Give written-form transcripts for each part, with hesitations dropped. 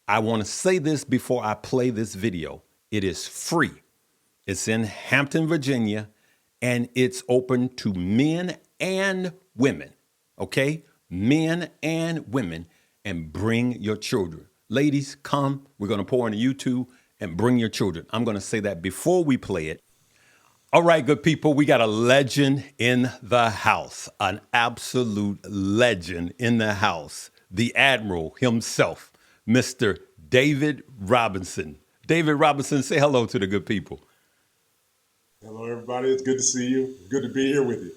I want to say this before I play this video. It is free. It's in Hampton, Virginia, and it's open to men and women. Okay? Men and women, and bring your children. Ladies, come. We're going to pour into YouTube and bring your children. I'm going to say that before we play it. All right, good people, we got a legend in the house, an absolute legend in the house, the Admiral himself, Mr. David Robinson. David Robinson, say hello to the good people. Hello, everybody. It's good to see you. Good to be here with you.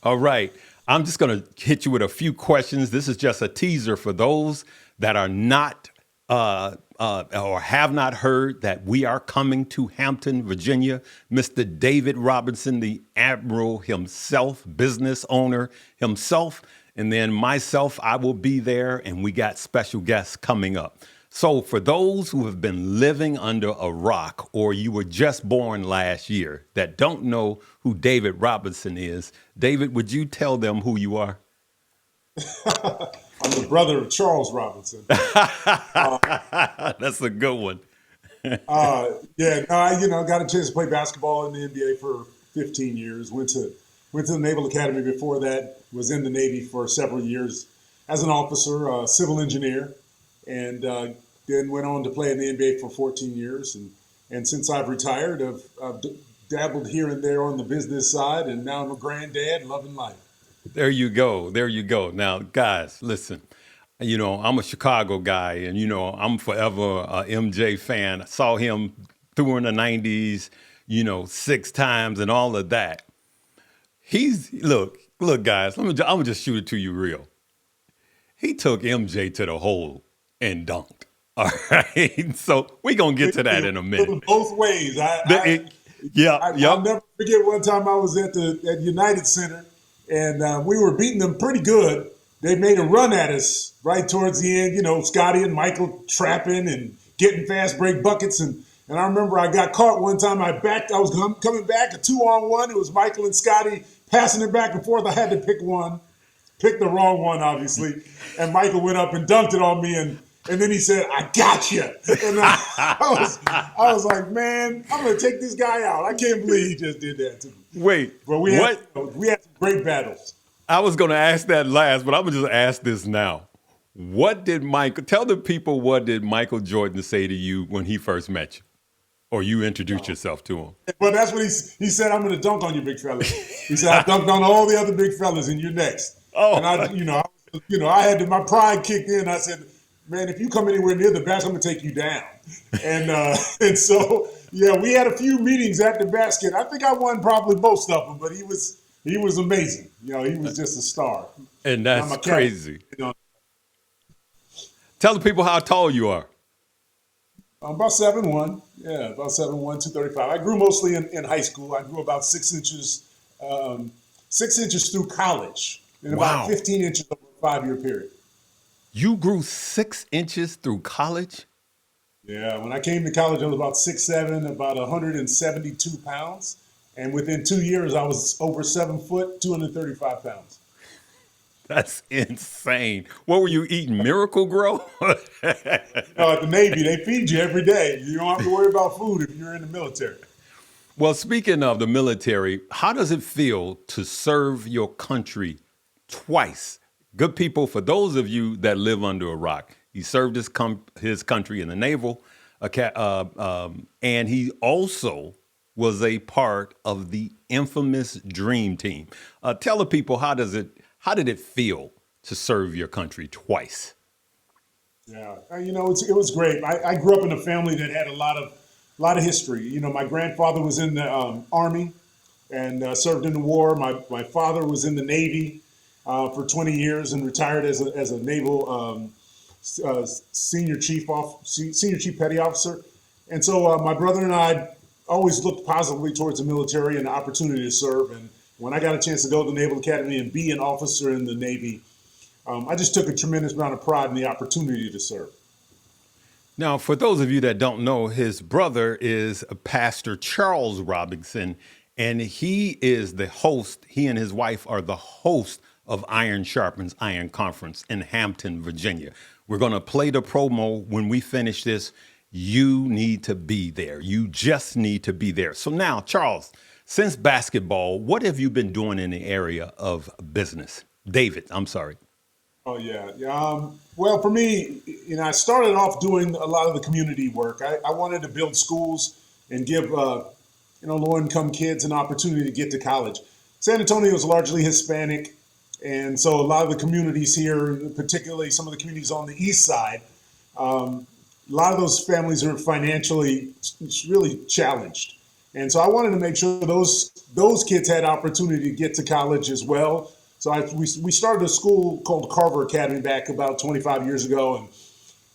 All right. I'm just going to hit you with a few questions. This is just a teaser for those that are not or have not heard that we are coming to Hampton, Virginia. Mr. David Robinson, the Admiral himself, business owner himself, and then myself, I will be there, and we got special guests coming up. So for those who have been living under a rock, or you were just born last year that don't know who David Robinson is, David, would you tell them who you are? I'm the brother of Charles Robinson. That's a good one. Got a chance to play basketball in the NBA for 15 years. Went to the Naval Academy before that. Was in the Navy for several years as an officer, civil engineer, and then went on to play in the NBA for 14 years. And since I've retired, I've dabbled here and there on the business side, and now I'm a granddad, loving life. There you go. There you go. Now, guys, listen, I'm a Chicago guy, and, I'm forever a MJ fan. I saw him through in the 90s, 6 times and all of that. Look, guys, I'm going to just shoot it to you real. He took MJ to the hole and dunked. All right. So we're going to get to that in a minute. Both ways. I'll never forget one time I was at United Center, and we were beating them pretty good. They made a run at us right towards the end, Scotty and Michael trapping and getting fast break buckets. And I remember I got caught one time. I was coming back, a 2-on-1. It was Michael and Scotty passing it back and forth. I had to pick the wrong one, obviously. And Michael went up and dunked it on me. And then he said, "I got you." And I was like, man, I'm going to take this guy out. I can't believe he just did that to me. Wait, but we had some great battles. I was going to ask that last, but I'm going to just ask this now. Tell the people, what did Michael Jordan say to you when he first met you? Or you introduced yourself to him? Well, that's what he said. "I'm going to dunk on you, big fella." He said, "I dunked on all the other big fellas, and you're next." Oh, and I had my pride kicked in. I said, "Man, if you come anywhere near the basket, I'm going to take you down." And so, we had a few meetings at the basket. I think I won probably most of them, but he was amazing. He was just a star. And that's crazy. Tell the people how tall you are. I'm about 7'1". Yeah, about 7'1", 235. I grew mostly in high school. I grew about 6 inches, 6 inches through college, and about 15 inches over a 5-year period. You grew 6 inches through college? Yeah, when I came to college, I was about 6'7", about 172 pounds. And within 2 years, I was over 7 foot, 235 pounds. That's insane. What were you eating, Miracle Grow? No, at the Navy, they feed you every day. You don't have to worry about food if you're in the military. Well, speaking of the military, how does it feel to serve your country twice? Good people, for those of you that live under a rock, he served his country in the Naval, and he also was a part of the infamous Dream Team. Tell the people, how did it feel to serve your country twice? Yeah, it was great. I grew up in a family that had a lot of history. My grandfather was in the Army and served in the war. My father was in the Navy for 20 years and retired as a naval senior chief petty officer. And so my brother and I always looked positively towards the military and the opportunity to serve. And when I got a chance to go to the Naval Academy and be an officer in the Navy, I just took a tremendous amount of pride in the opportunity to serve. Now, for those of you that don't know, his brother is Pastor Charles Robinson, and he is the host. He and his wife are the host of Iron Sharpens Iron Conference in Hampton, Virginia. We're going to play the promo when we finish this. You need to be there. You just need to be there. So now, Charles, since basketball, what have you been doing in the area of business? David, I'm sorry. Oh, yeah. Well, for me, I started off doing a lot of the community work. I wanted to build schools and give, low-income kids an opportunity to get to college. San Antonio is largely Hispanic, and so a lot of the communities here, particularly some of the communities on the east side, a lot of those families are financially really challenged. And so I wanted to make sure those kids had opportunity to get to college as well. So we started a school called Carver Academy back about 25 years ago, and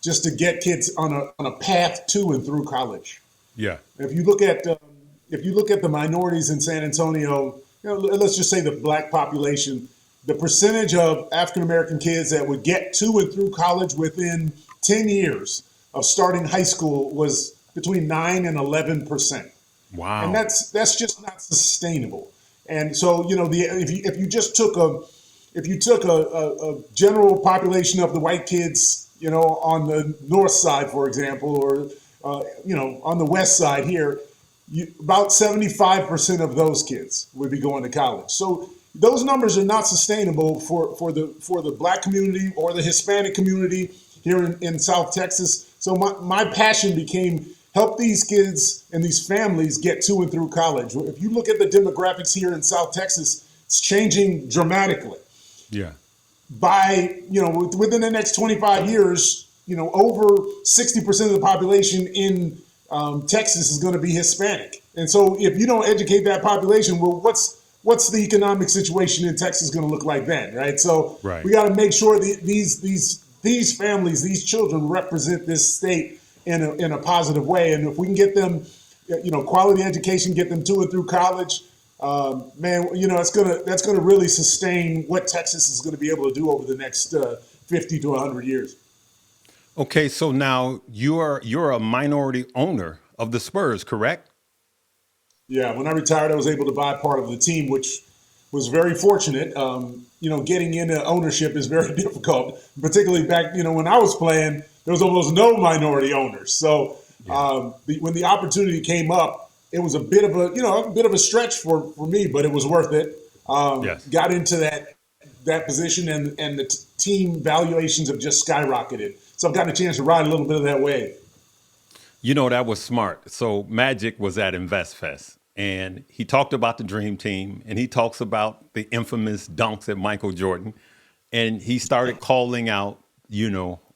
just to get kids on a path to and through college. Yeah. If you look at the minorities in San Antonio, let's just say the black population, the percentage of African American kids that would get to and through college within 10 years of starting high school was between 9 and 11%. Wow. And that's just not sustainable. And so, if you just took a general population of the white kids, on the north side, for example, or on the west side here, about 75% of those kids would be going to college. So those numbers are not sustainable for the black community or the Hispanic community here in South Texas. So my passion became help these kids and these families get to and through college. If you look at the demographics here in South Texas, it's changing dramatically. Yeah. Within the next 25 years, over 60% of the population in Texas is going to be Hispanic. And so if you don't educate that population, well, what's the economic situation in Texas going to look like then, right? So right. We got to make sure these families, these children represent this state in a positive way. And if we can get them, quality education, get them to and through college, that's gonna really sustain what Texas is going to be able to do over the next 50 to 100 years. Okay, so now you're a minority owner of the Spurs, correct? Yeah, when I retired, I was able to buy part of the team, which was very fortunate. Getting into ownership is very difficult, particularly back, when I was playing, there was almost no minority owners. So when the opportunity came up, it was a bit of a stretch for me, but it was worth it. Yes. Got into that position, and the team valuations have just skyrocketed. So I've gotten a chance to ride a little bit of that wave. That was smart. So Magic was at InvestFest, and he talked about the Dream Team, and he talks about the infamous dunks at Michael Jordan, and he started calling out,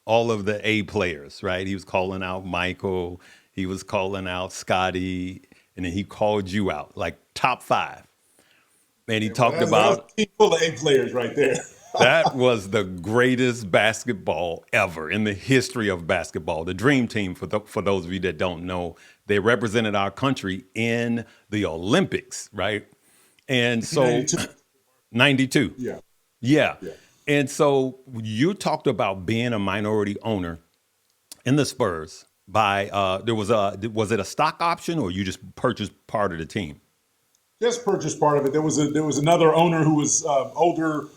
all of the A players, right? He was calling out Michael, he was calling out Scotty, and then he called you out, like top 5. And he talked about a team full of A players right there. that was the greatest basketball ever in the history of basketball. The Dream Team, for those of you that don't know, they represented our country in the Olympics, right? And so 92. Yeah. And so you talked about being a minority owner in the Spurs by was it a stock option, or you just purchased part of the team? Just purchased part of it. There was another owner who was older,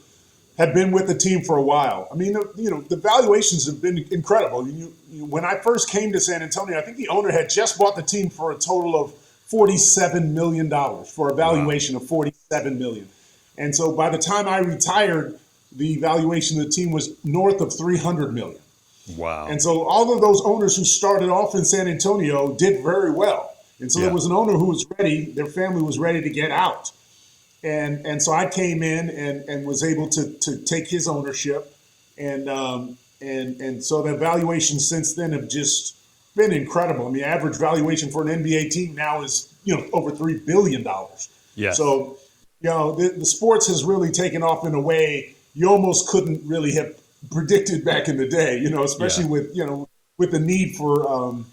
had been with the team for a while. I mean, the valuations have been incredible. When I first came to San Antonio, I think the owner had just bought the team for a total of $47 million, for a valuation of $47 million. And so by the time I retired, the valuation of the team was north of $300 million. Wow. And so all of those owners who started off in San Antonio did very well. And so there was an owner who was ready, their family was ready to get out. And so I came in and was able to take his ownership. And so the valuations since then have just been incredible. I mean, average valuation for an NBA team now is, over $3 billion. Yes. So, the sports has really taken off in a way you almost couldn't really have predicted back in the day, especially with the need for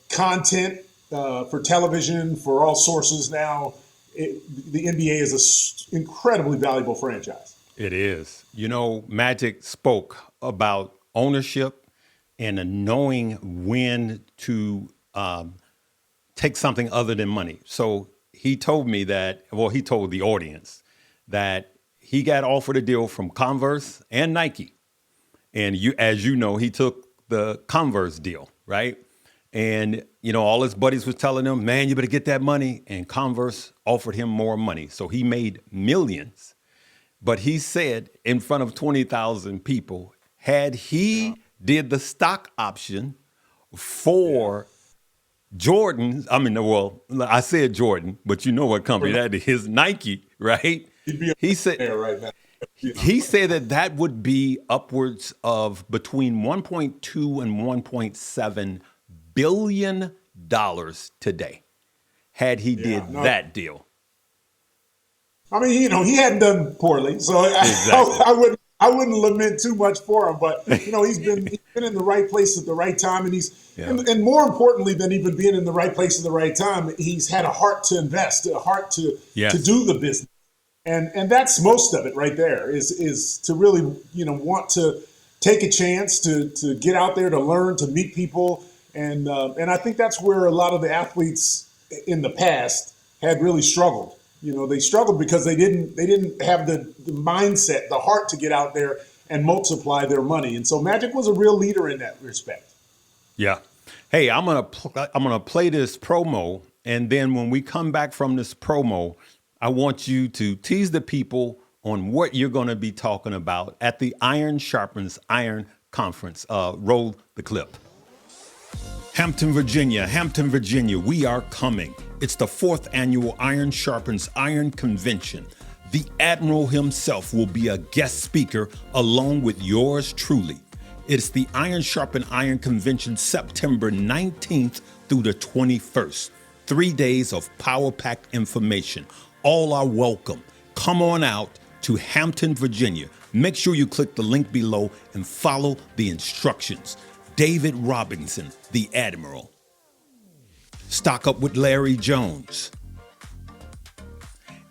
content, for television, for all sources now. The NBA is an incredibly valuable franchise. It is. Magic spoke about ownership and knowing when to take something other than money. So he told me he told the audience that he got offered a deal from Converse and Nike. And as you know, he took the Converse deal, right? And all his buddies was telling him, "Man, you better get that money." And Converse offered him more money, so he made millions. But he said in front of 20,000 people, had he did the stock option for Jordan, well, I said Jordan, but you know what company that is, Nike, right? He'd be He said there right now. he said that would be upwards of between 1.2 and 1.7 billion dollars today, had he did that deal. I mean, he hadn't done poorly, so Exactly. I wouldn't lament too much for him. But he's been in the right place at the right time, and and more importantly than even being in the right place at the right time, he's had a heart to invest, a heart to do the business, and that's most of it right there. Is to really want to take a chance to get out there, to learn, to meet people, and I think that's where a lot of the athletes in the past had really struggled. They struggled because they didn't have the mindset, the heart to get out there and multiply their money. And so Magic was a real leader in that respect. Yeah. Hey, I'm gonna play this promo, and then when we come back from this promo, I want you to tease the people on what you're going to be talking about at the Iron Sharpens Iron Conference. Roll the clip. Hampton, Virginia, we are coming. It's the 4th annual Iron Sharpens Iron Convention. The Admiral himself will be a guest speaker along with yours truly. It's the Iron Sharpen Iron Convention, September 19th through the 21st. 3 days of power-packed information. All are welcome. Come on out to Hampton, Virginia. Make sure you click the link below and follow the instructions. David Robinson, the Admiral. Stock Up with Larry Jones.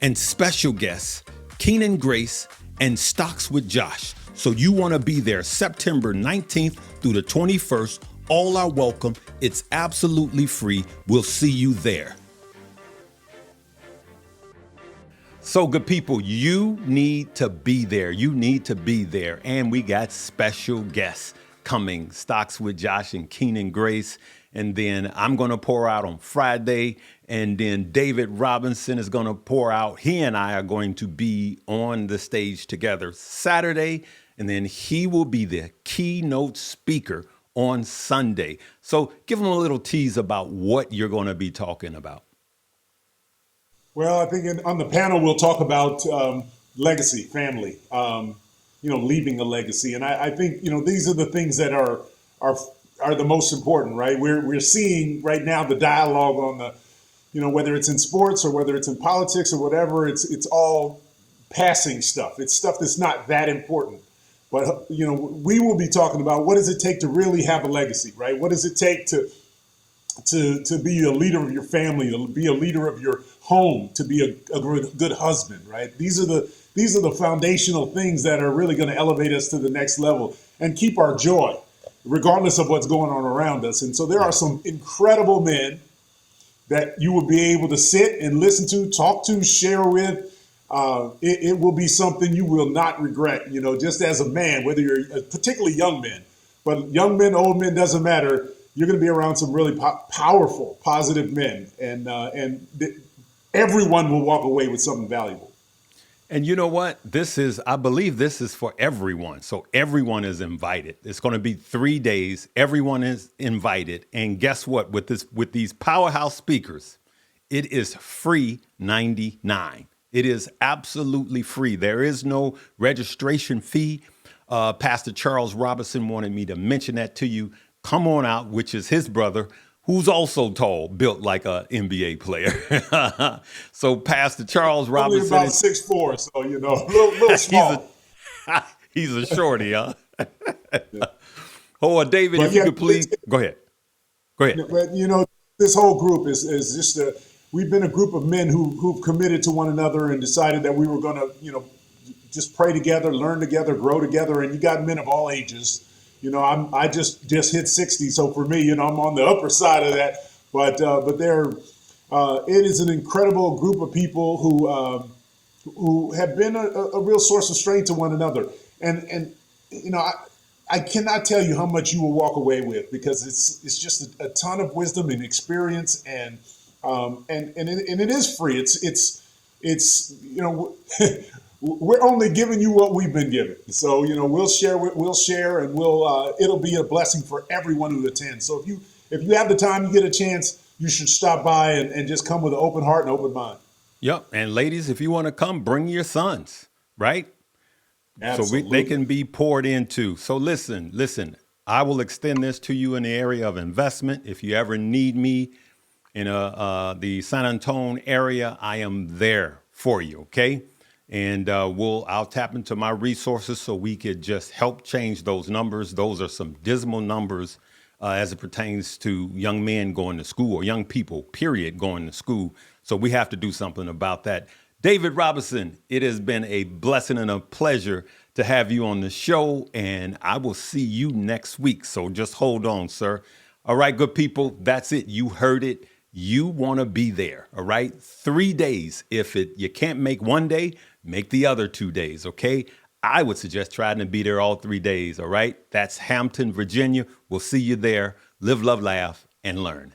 And special guests, Keenan Grace and Stocks with Josh. So you want to be there September 19th through the 21st. All are welcome. It's absolutely free. We'll see you there. So good people, you need to be there. You need to be there. And we got special guests coming, Stocks with Josh and Keenan Grace. And then I'm going to pour out on Friday. And then David Robinson is going to pour out. He and I are going to be on the stage together Saturday. And then he will be the keynote speaker on Sunday. So give them a little tease about what you're going to be talking about. Well, I think on the panel, we'll talk about legacy, family, leaving a legacy. And I think, these are the things that are the most important, right? We're seeing right now the dialogue on the, whether it's in sports or whether it's in politics or whatever, it's all passing stuff. It's stuff that's not that important. But, we will be talking about what does it take to really have a legacy, right? What does it take to be a leader of your family, to be a leader of your home, to be a good husband, right? These are the foundational things that are really going to elevate us to the next level and keep our joy, regardless of what's going on around us. And so there are some incredible men that you will be able to sit and listen to, talk to, share with. It will be something you will not regret, just as a man, whether you're particularly young men, but young men, old men, doesn't matter. You're going to be around some really powerful, positive men, and everyone will walk away with something valuable. And you know what? I believe this is for everyone. So everyone is invited. It's going to be 3 days. Everyone is invited. And guess what? With these powerhouse speakers, it is free 99. It is absolutely free. There is no registration fee. Pastor Charles Robinson wanted me to mention that to you. Come on out, which is his brother, who's also tall, built like an NBA player. So Pastor Charles Robinson. Only about 6'4", so, a little small. He's a shorty, huh? Oh, David, if you could please, go ahead. But, this whole group is just we've been a group of men who've committed to one another and decided that we were going to, just pray together, learn together, grow together. And you got men of all ages. I just hit 60, so for me, I'm on the upper side of that. But it is an incredible group of people who have been a real source of strength to one another. And I cannot tell you how much you will walk away with, because it's just a ton of wisdom and experience, and it is free. It's we're only giving you what we've been given. So we'll share, and it'll be a blessing for everyone who attends. So if you have the time, you get a chance, you should stop by and just come with an open heart and open mind. Yep. And ladies, if you want to come, bring your sons, right? They can be poured into. So listen, I will extend this to you in the area of investment. If you ever need me in the San Antonio area, I am there for you. Okay. And I'll tap into my resources so we could just help change those numbers. Those are some dismal numbers as it pertains to young men going to school, or young people, period, going to school. So we have to do something about that. David Robinson, it has been a blessing and a pleasure to have you on the show, and I will see you next week. So just hold on, sir. All right, good people, that's it. You heard it. You want to be there, all right? 3 days. If you can't make one day, make the other 2 days, okay? I would suggest trying to be there all 3 days, all right? That's Hampton, Virginia. We'll see you there. Live, love, laugh, and learn.